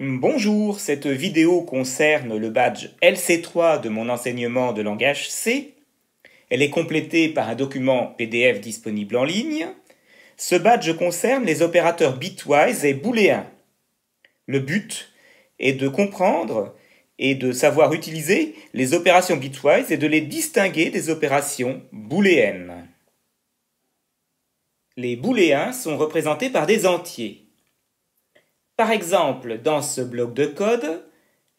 Bonjour, cette vidéo concerne le badge LC3 de mon enseignement de langage C. Elle est complétée par un document PDF disponible en ligne. Ce badge concerne les opérateurs bitwise et booléens. Le but est de comprendre et de savoir utiliser les opérations bitwise et de les distinguer des opérations booléennes. Les booléens sont représentés par des entiers. Par exemple, dans ce bloc de code,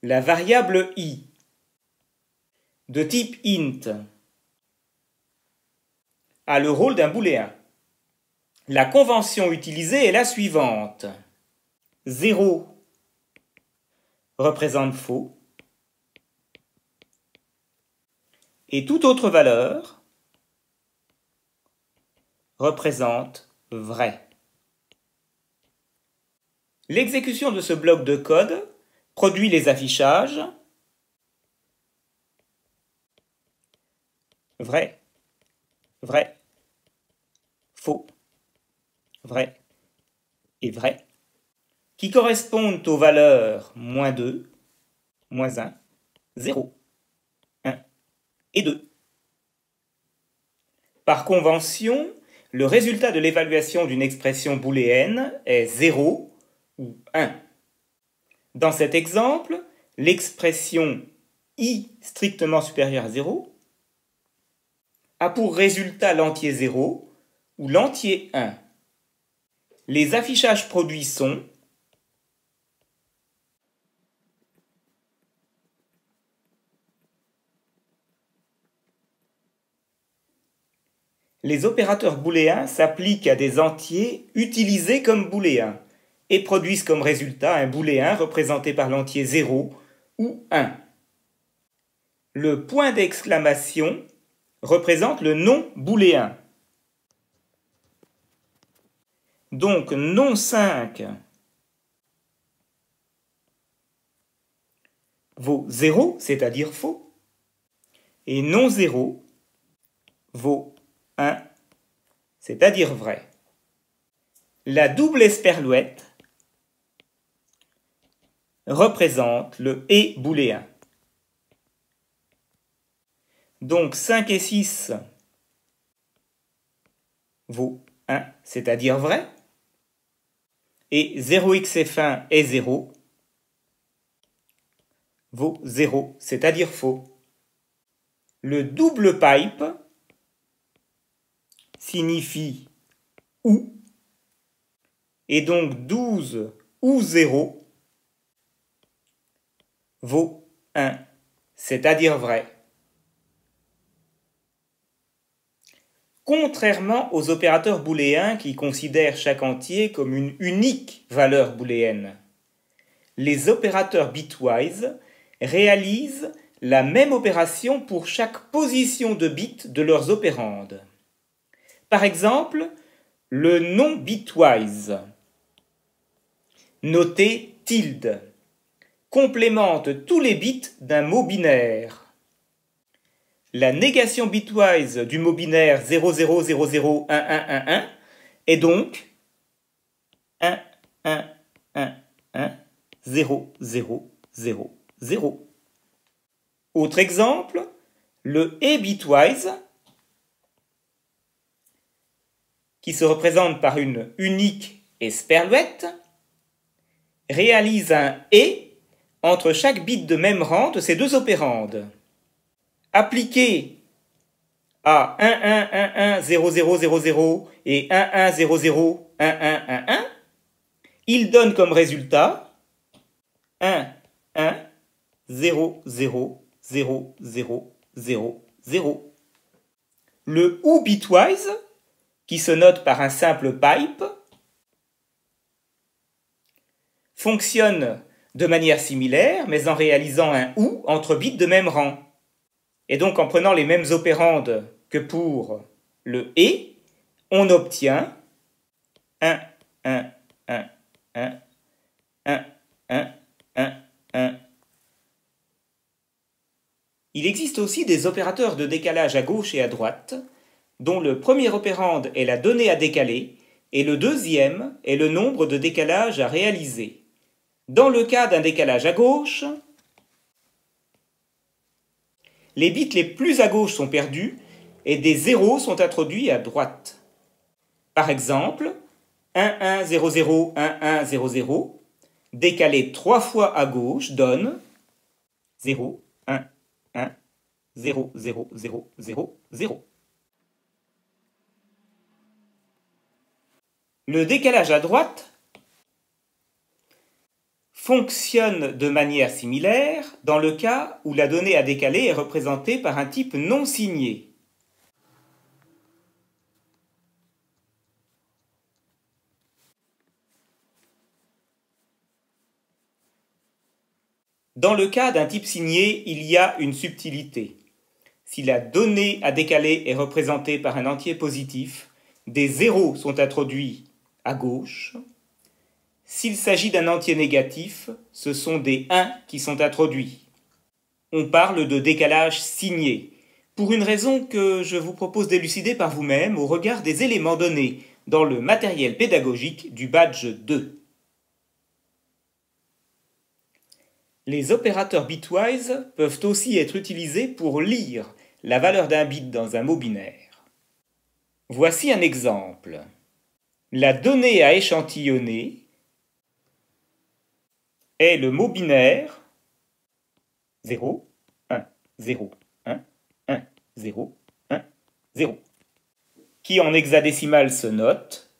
la variable i, de type int, a le rôle d'un booléen. La convention utilisée est la suivante. 0 représente faux et toute autre valeur représente vrai. L'exécution de ce bloc de code produit les affichages vrai, vrai, faux, vrai et vrai, qui correspondent aux valeurs -2, -1, 0, 1 et 2. Par convention, le résultat de l'évaluation d'une expression booléenne est 0 ou 1. Dans cet exemple, l'expression i strictement supérieur à 0 a pour résultat l'entier 0 ou l'entier 1. Les affichages produits sont les opérateurs booléens s'appliquent à des entiers utilisés comme booléens et produisent comme résultat un booléen représenté par l'entier 0 ou 1. Le point d'exclamation représente le non booléen. Donc non 5 vaut 0, c'est-à-dire faux, et non 0 vaut 1, c'est-à-dire vrai. La double esperluette représente le et booléen. Donc 5 et 6 vaut 1, c'est-à-dire vrai, et 0xf1 et 0 vaut 0, c'est-à-dire faux. Le double pipe signifie ou, et donc 12 ou 0 vaut 1, c'est-à-dire vrai. Contrairement aux opérateurs booléens qui considèrent chaque entier comme une unique valeur booléenne, les opérateurs bitwise réalisent la même opération pour chaque position de bit de leurs opérandes. Par exemple, le non bitwise, noté tilde, complémente tous les bits d'un mot binaire. La négation bitwise du mot binaire 00001111 est donc 1, 1, 1, 1, 0, 0, 0, 0. Autre exemple, le et bitwise, qui se représente par une unique esperluette, réalise un et entre chaque bit de même rang de ces deux opérandes. Appliqué à 11110000 et 11001111, il donne comme résultat 1, 1, 0, 0, 0, 0, 0, 0. Le ou bitwise, qui se note par un simple pipe, fonctionne de manière similaire, mais en réalisant un ou entre bits de même rang. Et donc en prenant les mêmes opérandes que pour le et, on obtient 1, 1, 1, 1, 1, 1, 1, 1. Il existe aussi des opérateurs de décalage à gauche et à droite, dont le premier opérande est la donnée à décaler et le deuxième est le nombre de décalages à réaliser. Dans le cas d'un décalage à gauche, les bits les plus à gauche sont perdus et des zéros sont introduits à droite. Par exemple, 11001100 décalé 3 fois à gauche donne 0, 1, 1, 0, 0, 0, 0, 0. Le décalage à droite fonctionne de manière similaire dans le cas où la donnée à décaler est représentée par un type non signé. Dans le cas d'un type signé, il y a une subtilité. Si la donnée à décaler est représentée par un entier positif, des zéros sont introduits à gauche. S'il s'agit d'un entier négatif, ce sont des 1 qui sont introduits. On parle de décalage signé, pour une raison que je vous propose d'élucider par vous-même au regard des éléments donnés dans le matériel pédagogique du badge 2. Les opérateurs bitwise peuvent aussi être utilisés pour lire la valeur d'un bit dans un mot binaire. Voici un exemple. La donnée à échantillonner est le mot binaire 0, 1, 0, 1, 1, 0, 1, 0, qui en hexadécimal se note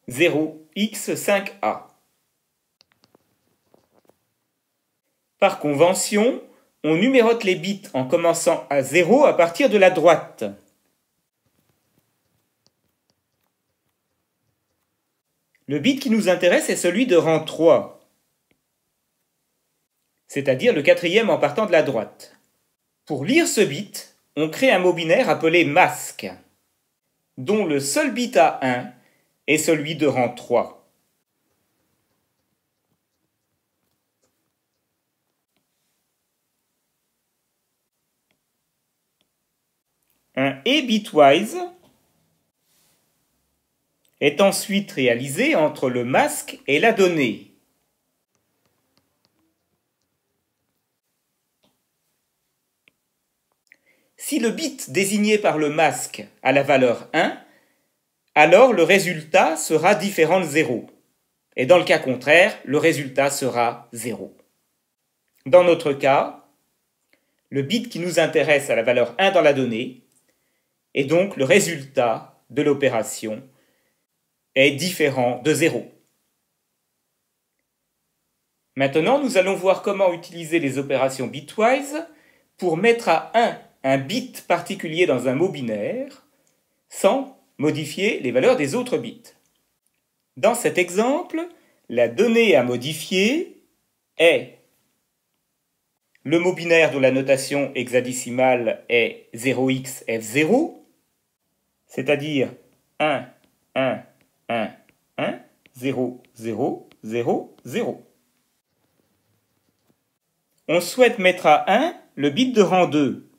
0x5a. Par convention, on numérote les bits en commençant à 0 à partir de la droite. Le bit qui nous intéresse est celui de rang 3, c'est-à-dire le quatrième en partant de la droite. Pour lire ce bit, on crée un mot binaire appelé masque, dont le seul bit à 1 est celui de rang 3. Un et bitwise est ensuite réalisé entre le masque et la donnée. Si le bit désigné par le masque a la valeur 1, alors le résultat sera différent de 0. Et dans le cas contraire, le résultat sera 0. Dans notre cas, le bit qui nous intéresse a la valeur 1 dans la donnée, et donc le résultat de l'opération est différent de 0. Maintenant, nous allons voir comment utiliser les opérations bitwise pour mettre à 1 un bit particulier dans un mot binaire sans modifier les valeurs des autres bits. Dans cet exemple, la donnée à modifier est le mot binaire dont la notation hexadécimale est 0xf0, c'est-à-dire 1, 1, 1, 1, 0, 0, 0, 0. On souhaite mettre à 1 le bit de rang 2.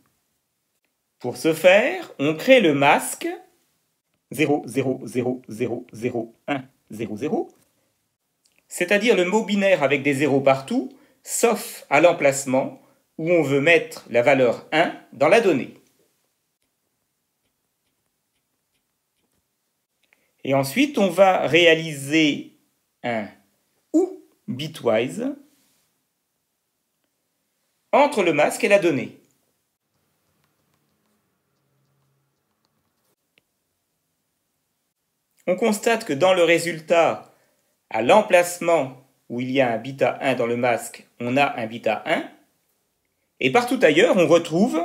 Pour ce faire, on crée le masque 0, 0, 0, 0, 0, 1, 0, 0, c'est-à-dire le mot binaire avec des zéros partout, sauf à l'emplacement où on veut mettre la valeur 1 dans la donnée. Et ensuite, on va réaliser un OU bitwise entre le masque et la donnée. On constate que dans le résultat, à l'emplacement où il y a un bit à 1 dans le masque, on a un bit à 1. Et partout ailleurs, on retrouve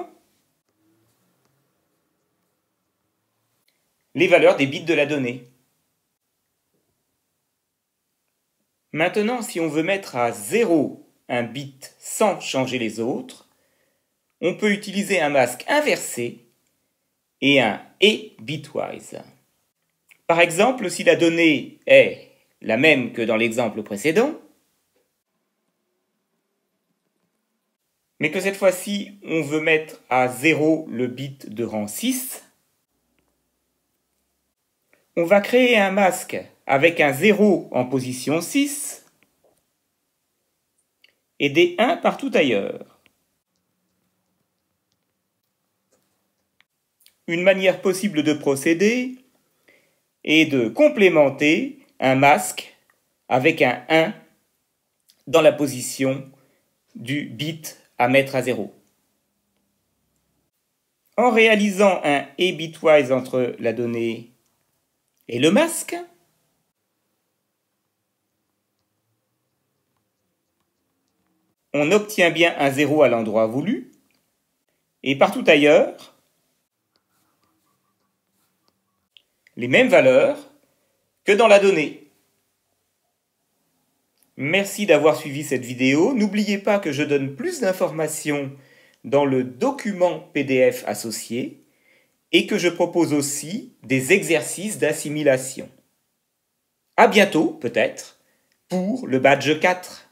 les valeurs des bits de la donnée. Maintenant, si on veut mettre à 0 un bit sans changer les autres, on peut utiliser un masque inversé et un et bitwise. Par exemple, si la donnée est la même que dans l'exemple précédent, mais que cette fois-ci, on veut mettre à 0 le bit de rang 6, on va créer un masque avec un 0 en position 6 et des 1 partout ailleurs. Une manière possible de procéder est de complémenter un masque avec un 1 dans la position du bit à mettre à 0. En réalisant un et bitwise entre la donnée et le masque, on obtient bien un 0 à l'endroit voulu, et partout ailleurs, les mêmes valeurs que dans la donnée. Merci d'avoir suivi cette vidéo. N'oubliez pas que je donne plus d'informations dans le document PDF associé et que je propose aussi des exercices d'assimilation. À bientôt, peut-être, pour le badge 4.